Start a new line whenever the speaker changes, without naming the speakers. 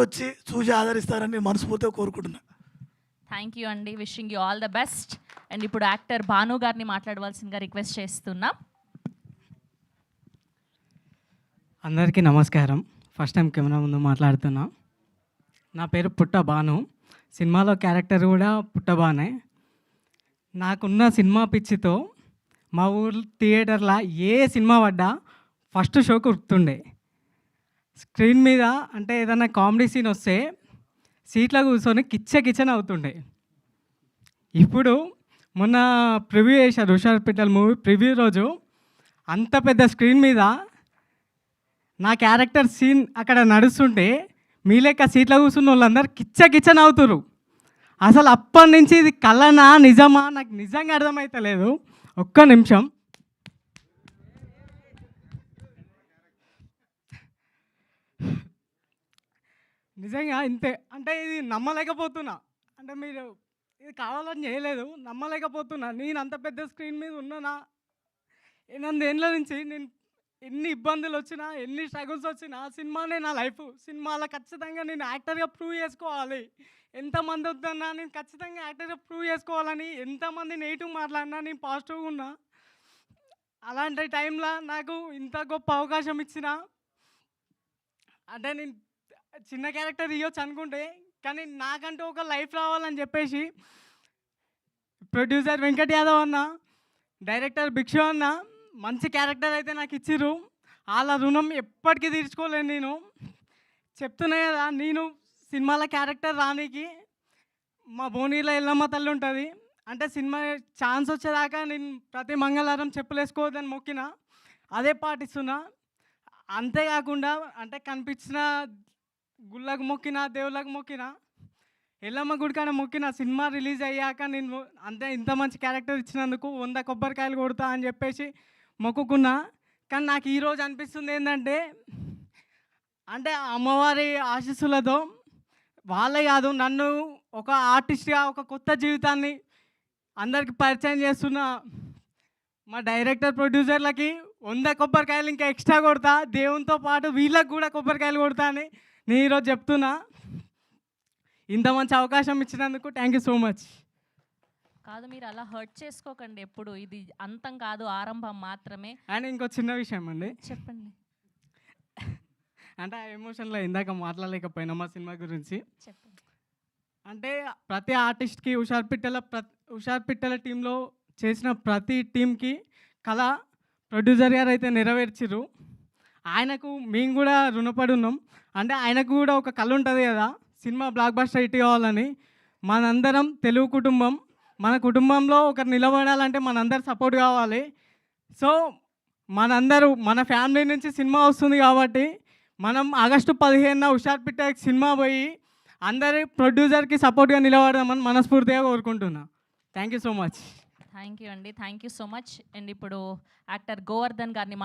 వచ్చి చూసి ఆదరిస్తారని నేను మనస్ఫూర్తిగా కోరుకుంటున్నా.
థ్యాంక్ యూ అండి, wishing you all the best. And ఇప్పుడు యాక్టర్ భాను గారిని మాట్లాడవలసిందిగా రిక్వెస్ట్ చేస్తున్నాం.
అందరికీ నమస్కారం. ఫస్ట్ టైం కెమెరా ముందు మాట్లాడుతున్నా. నా పేరు పుట్ట భాను. సినిమాలో క్యారెక్టర్ కూడా పుట్టబానే. నాకున్న సినిమా పిచ్చితో మా ఊరు థియేటర్లో ఏ సినిమా పడ్డా ఫస్ట్ షో కుర్తుండే. స్క్రీన్ మీద అంటే ఏదైనా కామెడీ సీన్ వస్తే సీట్లో కూర్చొని కిచెన్ అవుతుండే. ఇప్పుడు మొన్న ప్రివ్యూ చేశారు హుషార్పేటల్ మూవీ ప్రివ్యూ రోజు. అంత పెద్ద స్క్రీన్ మీద నా క్యారెక్టర్ సీన్ అక్కడ నడుస్తుంటే మీ లెక్క సీట్లో కూర్చున్న వాళ్ళందరూ కిచెన్ అవుతురు. అసలు అప్పటి నుంచి ఇది కలనా నిజమా నాకు నిజంగా అర్థమవుతలేదు. ఒక్క నిమిషం. నిజంగా ఇంతే. అంటే ఇది నమ్మలేకపోతున్నా. అంటే మీరు ఇది కావాలని చేయలేదు, నమ్మలేకపోతున్నా. నేను అంత పెద్ద స్క్రీన్ మీద ఉన్నానా? 8 ఏళ్ళ నుంచి నేను ఎన్ని ఇబ్బందులు వచ్చినా, ఎన్ని స్ట్రగుల్స్ వచ్చినా సినిమానే నా లైఫ్. సినిమాలో ఖచ్చితంగా నేను యాక్టర్గా ప్రూవ్ చేసుకోవాలి. ఎంతమంది వద్దన్నా నేను ఖచ్చితంగా యాక్టర్గా ప్రూవ్ చేసుకోవాలని, ఎంతమంది నెగిటివ్ మాట్లాడినా నేను పాజిటివ్గా ఉన్నా. అలాంటి టైంలో నాకు ఇంత గొప్ప అవకాశం ఇచ్చిన, అంటే నేను చిన్న క్యారెక్టర్ ఇవ్వచ్చు అనుకుంటే, కానీ నాకంటూ ఒక లైఫ్ రావాలని చెప్పేసి ప్రొడ్యూసర్ వెంకట్ యాదవ్ అన్న, డైరెక్టర్ భిక్షు అన్న మంచి క్యారెక్టర్ అయితే నాకు ఇచ్చిర్రు. వాళ్ళ రుణం ఎప్పటికీ తీర్చుకోలేను. నేను చెప్తున్నా కదా, నేను సినిమాల క్యారెక్టర్ రానికి మా బోనీలో ఎల్లమ్మ తల్లి ఉంటుంది. అంటే సినిమా ఛాన్స్ వచ్చేదాకా నేను ప్రతి మంగళవారం చెప్పులు వేసుకోవద్దని మొక్కిన, అదే పాటిస్తున్నా. అంతేకాకుండా అంటే కనిపించిన గుళ్ళకు మొక్కిన, దేవుళ్ళకు మొక్కిన, ఎల్లమ్మ గుడికాడ మొక్కిన. సినిమా రిలీజ్ అయ్యాక నేను అంతే ఇంత మంచి క్యారెక్టర్ ఇచ్చినందుకు 100 కొబ్బరికాయలు కొడతా అని చెప్పేసి మొక్కుకున్నా. కానీ నాకు ఈరోజు అనిపిస్తుంది ఏంటంటే, అంటే అమ్మవారి ఆశీస్సులతో వాళ్ళే కాదు, నన్ను ఒక ఆర్టిస్ట్గా ఒక కొత్త జీవితాన్ని అందరికి పరిచయం చేస్తున్న మా డైరెక్టర్ ప్రొడ్యూసర్లకి 100 కొబ్బరికాయలు ఇంకా ఎక్స్ట్రా కొడతా. దేవునితో పాటు వీళ్ళకి కూడా కొబ్బరికాయలు కొడతా అని నేను ఈరోజు చెప్తున్నా. ఇంత మంచి అవకాశం ఇచ్చినందుకు థ్యాంక్ యూ సో మచ్.
కాదు, మీరు అలా హర్ట్ చేసుకోకండి ఎప్పుడు. ఇది అంతం కాదు, ఆరంభం మాత్రమే.
అండ్ ఇంకో చిన్న విషయం అండి,
చెప్పండి.
అంటే ఆ ఎమోషన్లో ఇందాక మాట్లాడలేకపోయినా మా సినిమా గురించి.
చెప్పండి.
అంటే ప్రతి ఆర్టిస్ట్కి హుషార్పిట్టల టీంలో చేసిన ప్రతి టీంకి కళ ప్రొడ్యూసర్ గారు అయితే నెరవేర్చిర్రు. ఆయనకు మేము కూడా రుణపడి ఉన్నాం. అంటే ఆయనకు కూడా ఒక కళ ఉంటుంది కదా, సినిమా బ్లాక్ బస్టర్ హిట్ కావాలని. మనందరం తెలుగు కుటుంబం, మన కుటుంబంలో ఒకరు నిలబడాలంటే మనందరు సపోర్ట్ కావాలి. సో మనందరూ మన ఫ్యామిలీ నుంచి సినిమా వస్తుంది కాబట్టి మనం ఆగస్టు 15న హుషార్పిట్టకి సినిమా పోయి అందరి ప్రొడ్యూసర్కి సపోర్ట్గా నిలబడదామని మనస్ఫూర్తిగా కోరుకుంటున్నా. Thank you so much.
Thank you అండి, thank you so much. And ఇప్పుడు యాక్టర్ గోవర్ధన్ గారిని